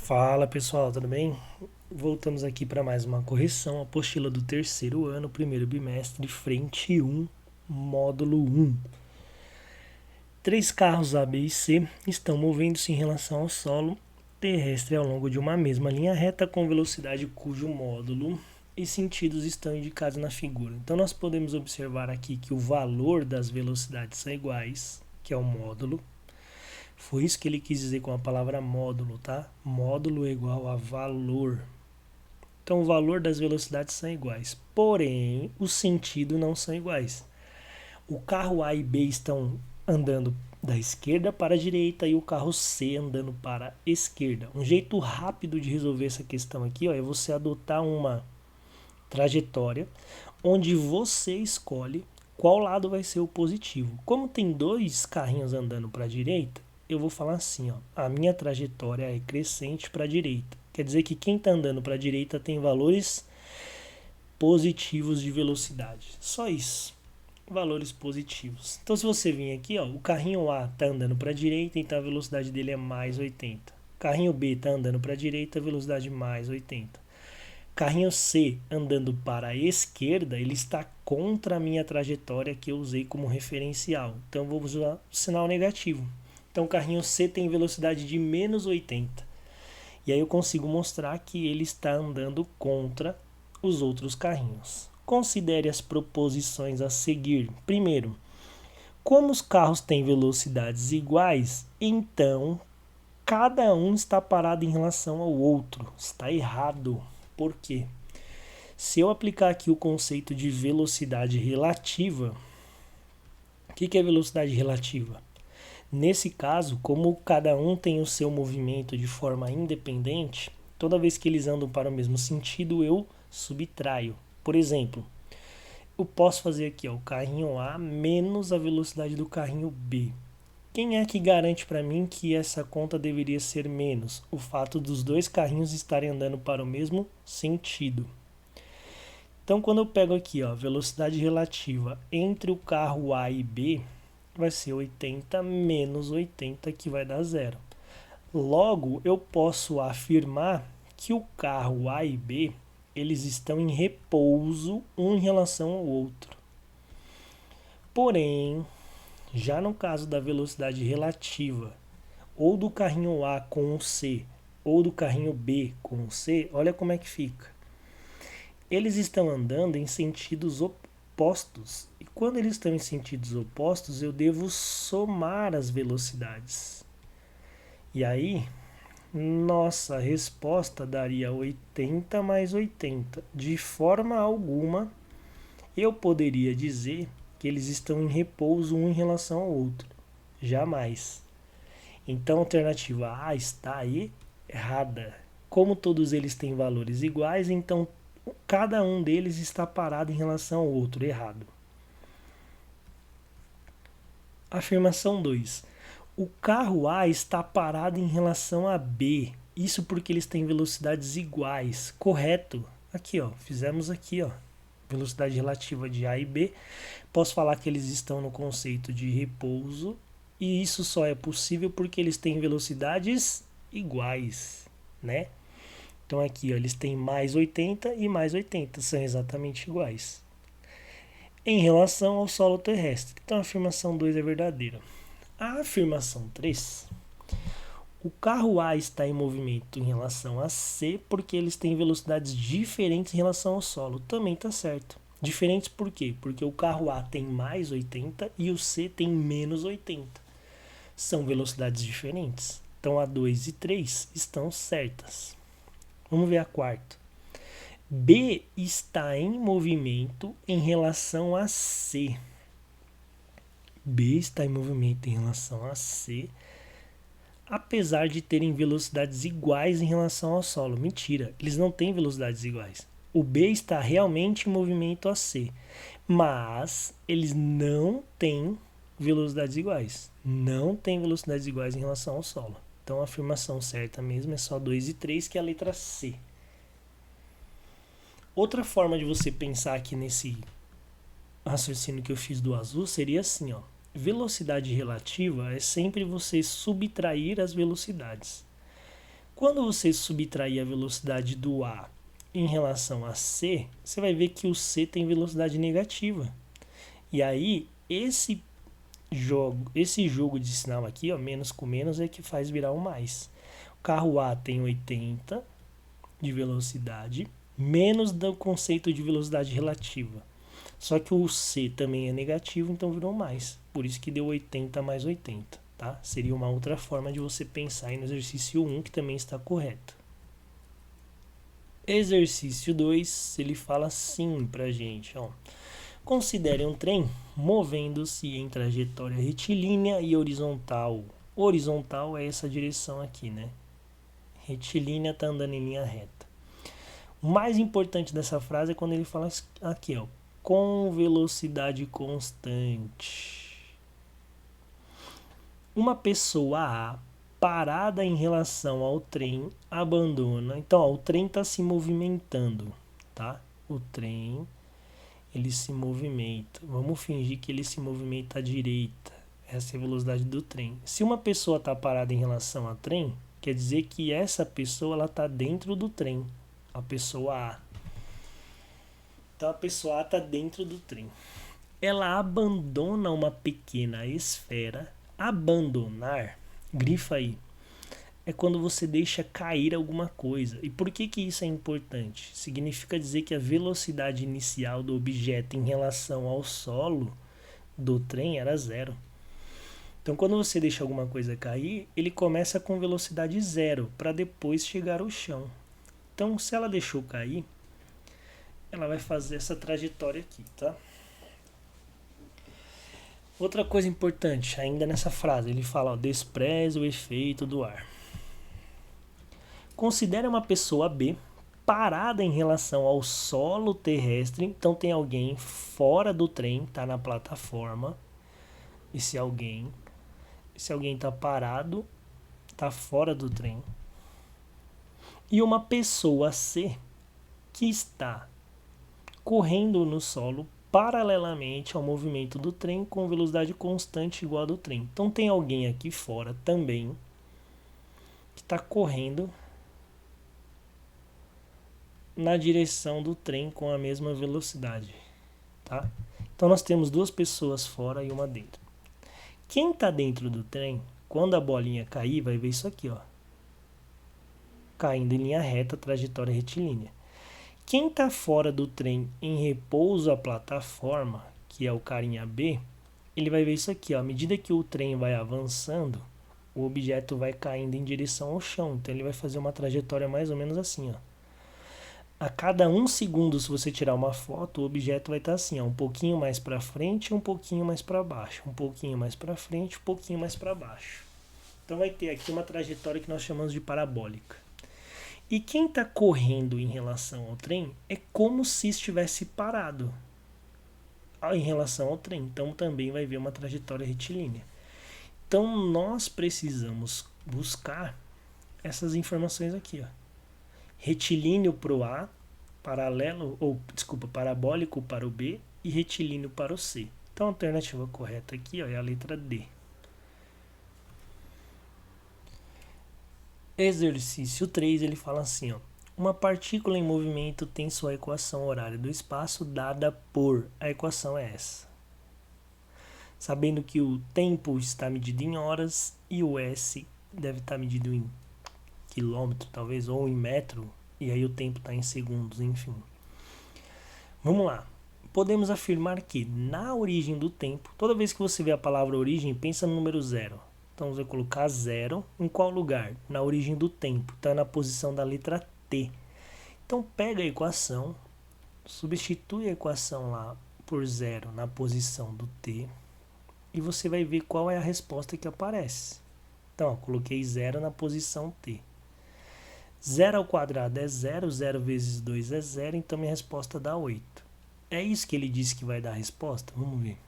Fala pessoal, tudo bem? Voltamos aqui para mais uma correção, apostila do terceiro ano, primeiro bimestre, frente 1, módulo 1. Três carros A, B e C estão movendo-se em relação ao solo terrestre ao longo de uma mesma linha reta com velocidade cujo módulo e sentidos estão indicados na figura. Então nós podemos observar aqui que o valor das velocidades são iguais, que é o módulo. Foi isso que ele quis dizer com a palavra módulo, tá? Módulo é igual a valor. Então, o valor das velocidades são iguais, porém, o sentido não são iguais. O carro A e B estão andando da esquerda para a direita e o carro C andando para a esquerda. Um jeito rápido de resolver essa questão aqui, é você adotar uma trajetória onde você escolhe qual lado vai ser o positivo. Como tem dois carrinhos andando para a direita, eu vou falar assim, a minha trajetória é crescente para a direita. Quer dizer que quem está andando para a direita tem valores positivos de velocidade. Só isso. Valores positivos. Então, se você vir aqui, o carrinho A está andando para a direita, então a velocidade dele é mais 80. Carrinho B está andando para a direita, a velocidade mais 80. Carrinho C andando para a esquerda, ele está contra a minha trajetória que eu usei como referencial. Então, vou usar o sinal negativo. Então, o carrinho C tem velocidade de menos 80. E aí eu consigo mostrar que ele está andando contra os outros carrinhos. Considere as proposições a seguir. Primeiro, como os carros têm velocidades iguais, então cada um está parado em relação ao outro. Está errado. Por quê? Se eu aplicar aqui o conceito de velocidade relativa, o que é velocidade relativa? Nesse caso, como cada um tem o seu movimento de forma independente, toda vez que eles andam para o mesmo sentido, eu subtraio. Por exemplo, eu posso fazer aqui o carrinho A menos a velocidade do carrinho B. Quem é que garante para mim que essa conta deveria ser menos? O fato dos dois carrinhos estarem andando para o mesmo sentido. Então, quando eu pego aqui, velocidade relativa entre o carro A e B, vai ser 80 menos 80, que vai dar zero. Logo, eu posso afirmar que o carro A e B, eles estão em repouso um em relação ao outro. Porém, já no caso da velocidade relativa, ou do carrinho A com o C, ou do carrinho B com o C, olha como é que fica. Eles estão andando em sentidos opostos. E quando eles estão em sentidos opostos, eu devo somar as velocidades. E aí, nossa resposta daria 80 mais 80. De forma alguma, eu poderia dizer que eles estão em repouso um em relação ao outro. Jamais. Então, a alternativa A está aí errada. Como todos eles têm valores iguais, então cada um deles está parado em relação ao outro, errado. Afirmação 2. O carro A está parado em relação a B. Isso porque eles têm velocidades iguais. Correto. Aqui, fizemos aqui, velocidade relativa de A e B. Posso falar que eles estão no conceito de repouso. E isso só é possível porque eles têm velocidades iguais, né? Então aqui, eles têm mais 80 e mais 80, são exatamente iguais. Em relação ao solo terrestre. Então a afirmação 2 é verdadeira. A afirmação 3, o carro A está em movimento em relação a C porque eles têm velocidades diferentes em relação ao solo. Também está certo. Diferentes por quê? Porque o carro A tem mais 80 e o C tem menos 80. São velocidades diferentes. Então a 2 e 3 estão certas. Vamos ver a quarta. B está em movimento em relação a C. B está em movimento em relação a C, apesar de terem velocidades iguais em relação ao solo. Mentira, eles não têm velocidades iguais. O B está realmente em movimento a C, mas eles não têm velocidades iguais. Não têm velocidades iguais em relação ao solo. Então a afirmação certa mesmo é só 2 e 3, que é a letra C. Outra forma de você pensar aqui nesse raciocínio que eu fiz do azul seria assim, velocidade relativa é sempre você subtrair as velocidades. Quando você subtrair a velocidade do A em relação a C, você vai ver que o C tem velocidade negativa. E aí, esse jogo de sinal aqui, ó, menos com menos, é que faz virar o mais. O carro A tem 80 de velocidade, menos do conceito de velocidade relativa. Só que o C também é negativo, então virou mais. Por isso que deu 80 mais 80. Tá? Seria uma outra forma de você pensar aí no exercício 1, que também está correto. Exercício 2, ele fala assim pra gente, ó. Considere um trem movendo-se em trajetória retilínea e horizontal. Horizontal é essa direção aqui, né? Retilínea está andando em linha reta. O mais importante dessa frase é quando ele fala aqui, ó, com velocidade constante. Uma pessoa A parada em relação ao trem abandona. Então, ó, o trem está se movimentando, tá? O trem, ele se movimenta. Vamos fingir que ele se movimenta à direita. Essa é a velocidade do trem. Se uma pessoa está parada em relação ao trem, quer dizer que essa pessoa ela está dentro do trem. A pessoa A. Então, a pessoa A está dentro do trem. Ela abandona uma pequena esfera. Abandonar, grifa aí, é quando você deixa cair alguma coisa. E por que isso é importante? Significa dizer que a velocidade inicial do objeto em relação ao solo do trem era zero. Então, quando você deixa alguma coisa cair, ele começa com velocidade zero para depois chegar ao chão. Então, se ela deixou cair, ela vai fazer essa trajetória aqui, tá? Outra coisa importante, ainda nessa frase, ele fala, ó, despreze o efeito do ar. Considere uma pessoa B parada em relação ao solo terrestre. Então tem alguém fora do trem, está na plataforma. Esse alguém está parado, está fora do trem. E uma pessoa C que está correndo no solo paralelamente ao movimento do trem com velocidade constante igual a do trem. Então tem alguém aqui fora também que está correndo na direção do trem com a mesma velocidade, tá? Então nós temos duas pessoas fora e uma dentro. Quem está dentro do trem, quando a bolinha cair, vai ver isso aqui, ó, caindo em linha reta, trajetória retilínea. Quem está fora do trem em repouso à plataforma, que é o carinha B, ele vai ver isso aqui, ó. À medida que o trem vai avançando, o objeto vai caindo em direção ao chão. Então ele vai fazer uma trajetória mais ou menos assim, ó. A cada 1 segundo, se você tirar uma foto, o objeto vai estar assim, ó, um pouquinho mais para frente, um pouquinho mais para baixo, um pouquinho mais para frente, um pouquinho mais para baixo. Então vai ter aqui uma trajetória que nós chamamos de parabólica. E quem está correndo em relação ao trem é como se estivesse parado em relação ao trem. Então também vai ver uma trajetória retilínea. Então nós precisamos buscar essas informações aqui, ó. Retilíneo para o A, parabólico para o B e retilíneo para o C. Então a alternativa correta aqui, ó, é a letra D. Exercício 3, ele fala assim, ó. Uma partícula em movimento tem sua equação horária do espaço dada por... A equação é essa. Sabendo que o tempo está medido em horas e o S deve estar medido em quilômetro, talvez, ou em metro, e aí o tempo está em segundos, enfim. Vamos lá. Podemos afirmar que na origem do tempo, toda vez que você vê a palavra origem, pensa no número 0. Então, você vai colocar 0 em qual lugar? Na origem do tempo. Está na posição da letra T. Então, pega a equação, substitui a equação lá por 0 na posição do T e você vai ver qual é a resposta que aparece. Então, ó, coloquei 0 na posição T. 0 ao quadrado é 0, 0 vezes 2 é 0, então minha resposta dá 8. É isso que ele disse que vai dar a resposta? Vamos ver.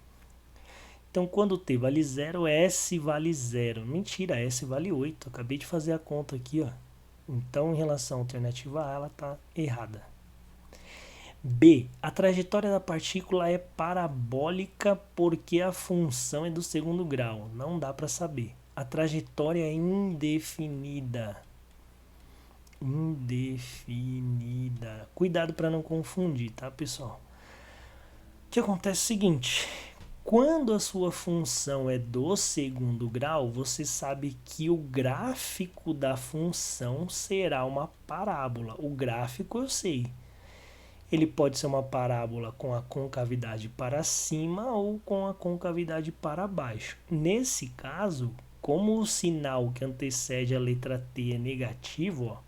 Então, quando T vale 0, S vale 0. Mentira, S vale 8. Acabei de fazer a conta aqui, ó. Então, em relação à alternativa A, ela está errada. B. A trajetória da partícula é parabólica porque a função é do segundo grau. Não dá para saber. A trajetória é indefinida. indefinida. Cuidado para não confundir, tá, pessoal? O que acontece é o seguinte: quando a sua função é do segundo grau, você sabe que o gráfico da função será uma parábola. O gráfico eu sei. Ele pode ser uma parábola com a concavidade para cima ou com a concavidade para baixo. Nesse caso, como o sinal que antecede a letra T é negativo, ó,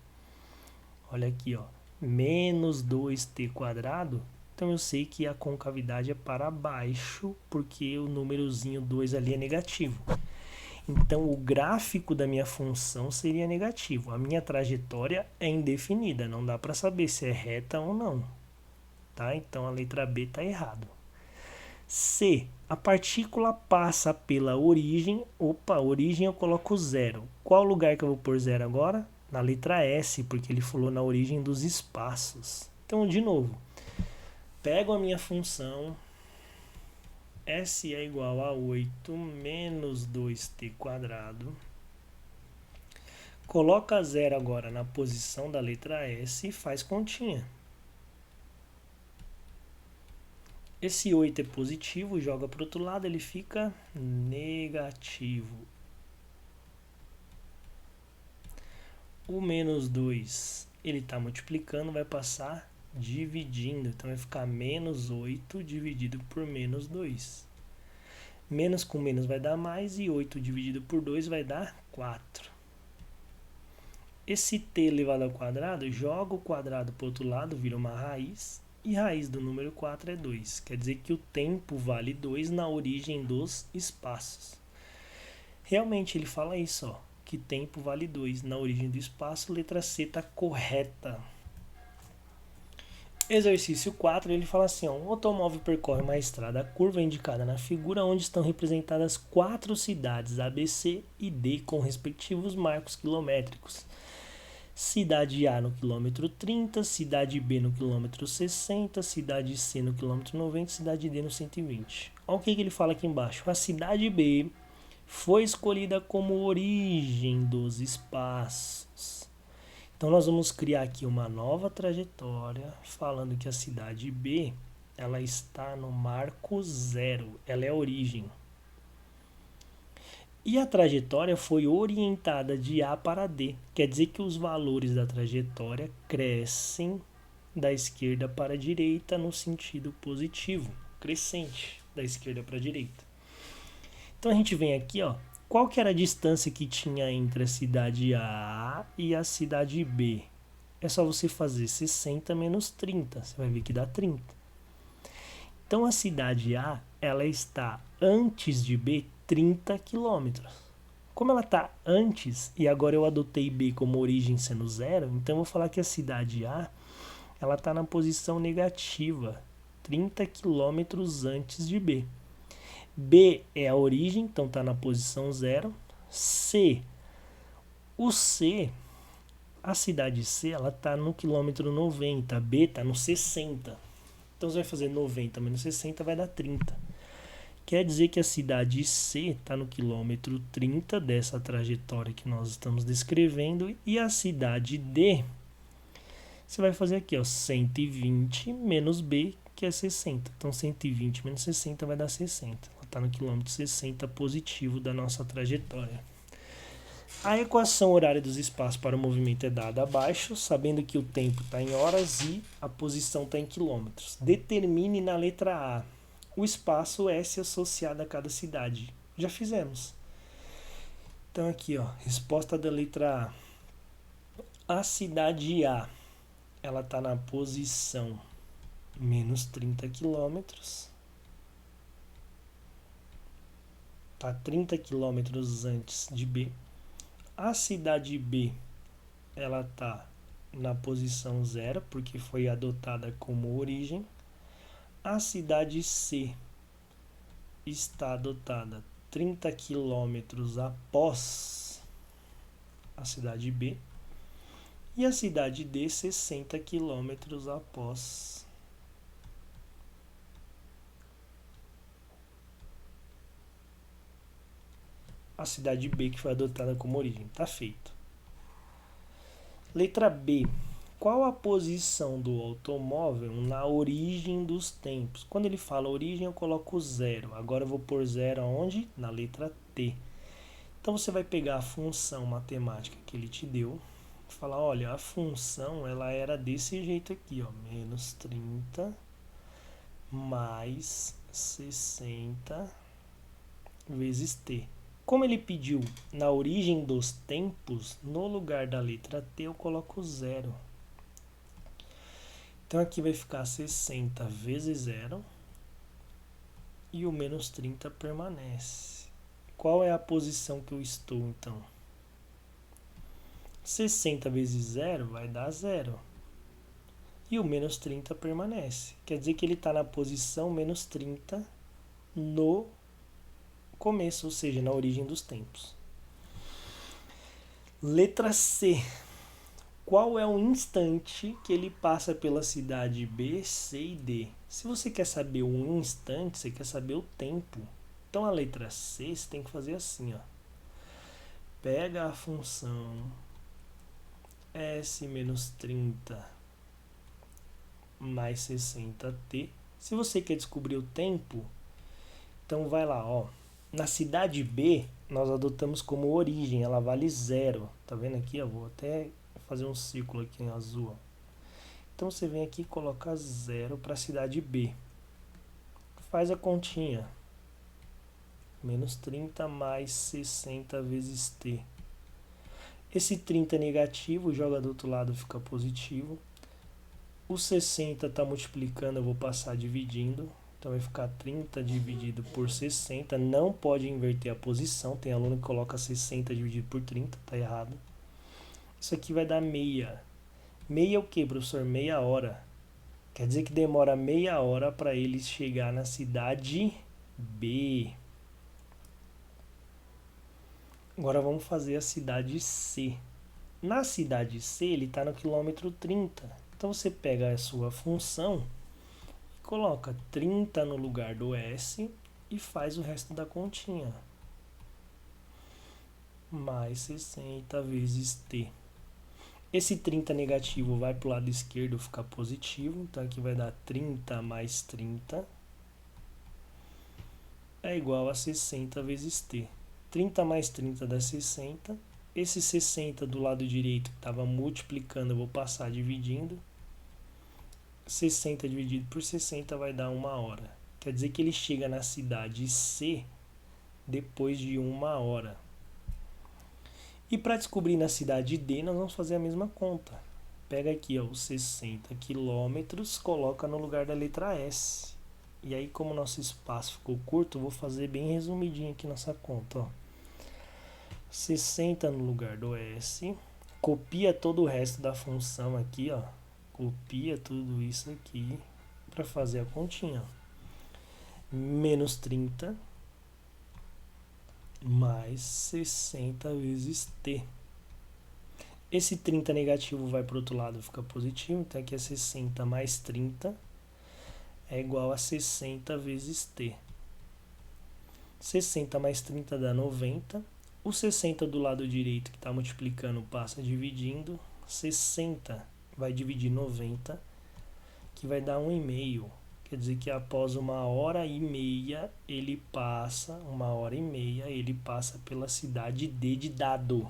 olha aqui, ó, menos 2t quadrado, então eu sei que a concavidade é para baixo, porque o númerozinho 2 ali é negativo. Então o gráfico da minha função seria negativo. A minha trajetória é indefinida, não dá para saber se é reta ou não. Tá? Então a letra B está errado. C. A partícula passa pela origem. Opa, origem eu coloco 0. Qual lugar que eu vou pôr 0 agora? Na letra S, porque ele falou na origem dos espaços. Então, de novo, pego a minha função, S é igual a 8 menos 2t quadrado. Coloca 0 agora na posição da letra S e faz continha. Esse 8 é positivo, joga para o outro lado, ele fica negativo. O menos 2, ele está multiplicando, vai passar dividindo. Então vai ficar menos 8 dividido por menos 2. Menos com menos vai dar mais e 8 dividido por 2 vai dar 4. Esse t elevado ao quadrado, joga o quadrado para o outro lado, vira uma raiz. E raiz do número 4 é 2. Quer dizer que o tempo vale 2 na origem dos espaços. Realmente ele fala isso, ó, que tempo vale 2 na origem do espaço. Letra C está correta. Exercício 4, ele fala assim, ó, um automóvel percorre uma estrada curva indicada na figura onde estão representadas 4 cidades A, B, C e D com respectivos marcos quilométricos. Cidade A no quilômetro 30, cidade B no quilômetro 60, cidade C no quilômetro 90, cidade D no 120. Olha o que ele fala aqui embaixo. A cidade B foi escolhida como origem dos espaços. Então nós vamos criar aqui uma nova trajetória falando que a cidade B ela está no marco 0, ela é a origem. E a trajetória foi orientada de A para D. Quer dizer que os valores da trajetória crescem da esquerda para a direita no sentido positivo, crescente, da esquerda para a direita. Então a gente vem aqui, ó, qual que era a distância que tinha entre a cidade A e a cidade B? É só você fazer 60 menos 30, você vai ver que dá 30. Então a cidade A, ela está antes de B 30 quilômetros. Como ela está antes, e agora eu adotei B como origem sendo 0, então eu vou falar que a cidade A ela está na posição negativa, 30 quilômetros antes de B. B é a origem, então está na posição 0. C, o C, a cidade C, ela está no quilômetro 90, B está no 60. Então você vai fazer 90 menos 60 vai dar 30. Quer dizer que a cidade C está no quilômetro 30 dessa trajetória que nós estamos descrevendo. E a cidade D, você vai fazer aqui, ó, 120 menos B, que é 60. Então 120 menos 60 vai dar 60. Ela está no quilômetro 60 positivo da nossa trajetória. A equação horária dos espaços para o movimento é dada abaixo, sabendo que o tempo está em horas e a posição está em quilômetros. Determine na letra A o espaço S associado a cada cidade. Já fizemos. Então aqui, ó, resposta da letra A. A cidade A, ela está na posição menos 30 quilômetros. Está 30 quilômetros antes de B. A cidade B, ela está na posição 0, porque foi adotada como origem. A cidade C está adotada 30 quilômetros após a cidade B. E a cidade D, 60 quilômetros após a cidade B, que foi adotada como origem. Tá feito. Letra B. Qual a posição do automóvel na origem dos tempos? Quando ele fala origem, eu coloco 0. Agora eu vou pôr 0 aonde? Na letra T. Então você vai pegar a função matemática que ele te deu e falar, olha, a função ela era desse jeito aqui, ó, menos 30 mais 60 vezes t. Como ele pediu na origem dos tempos, no lugar da letra t eu coloco 0. Então aqui vai ficar 60 vezes 0 e o menos 30 permanece. Qual é a posição que eu estou então? 60 vezes 0 vai dar 0. E o menos 30 permanece. Quer dizer que ele está na posição menos 30 no começo, ou seja, na origem dos tempos. Letra C. Qual é o instante que ele passa pela cidade B, C e D? Se você quer saber o instante, você quer saber o tempo. Então a letra C você tem que fazer assim, ó. Pega a função S menos 30 mais 60t. Se você quer descobrir o tempo, então vai lá, ó. Na cidade B, nós adotamos como origem, ela vale 0. Tá vendo aqui? Eu vou até fazer um círculo aqui em azul. Ó. Então você vem aqui e coloca 0 para a cidade B. Faz a continha. Menos 30 mais 60 vezes t. Esse 30 é negativo, joga do outro lado, fica positivo. O 60 está multiplicando, eu vou passar dividindo. Então vai ficar 30 dividido por 60. Não pode inverter a posição. Tem aluno que coloca 60 dividido por 30, tá errado. Isso aqui vai dar meia. Meia é o que, professor? Meia hora. Quer dizer que demora meia hora para eles chegar na cidade B. Agora vamos fazer a cidade C. Na cidade C ele está no quilômetro 30. Então você pega a sua função, coloca 30 no lugar do S e faz o resto da continha. Mais 60 vezes t. Esse 30 negativo vai para o lado esquerdo ficar positivo. Então aqui vai dar 30 mais 30 é igual a 60 vezes t. 30 mais 30 dá 60. Esse 60 do lado direito que estava multiplicando, eu vou passar dividindo. 60 dividido por 60 vai dar 1 hora. Quer dizer que ele chega na cidade C depois de 1 hora. E para descobrir na cidade D, nós vamos fazer a mesma conta. Pega aqui ó, os 60 quilômetros, coloca no lugar da letra S. E aí, como nosso espaço ficou curto, eu vou fazer bem resumidinho aqui nossa conta. Ó. 60 no lugar do S. Copia todo o resto da função aqui, ó. Copia tudo isso aqui para fazer a continha. Menos 30 mais 60 vezes t. Esse 30 negativo vai para o outro lado, fica positivo. Então aqui é 60 mais 30 é igual a 60 vezes t. 60 mais 30 dá 90. O 60 do lado direito que está multiplicando passa dividindo. 60 vai dividir 90, que vai dar 1,5. Quer dizer que após 1h30 ele passa, 1h30 ele passa pela cidade D de dado.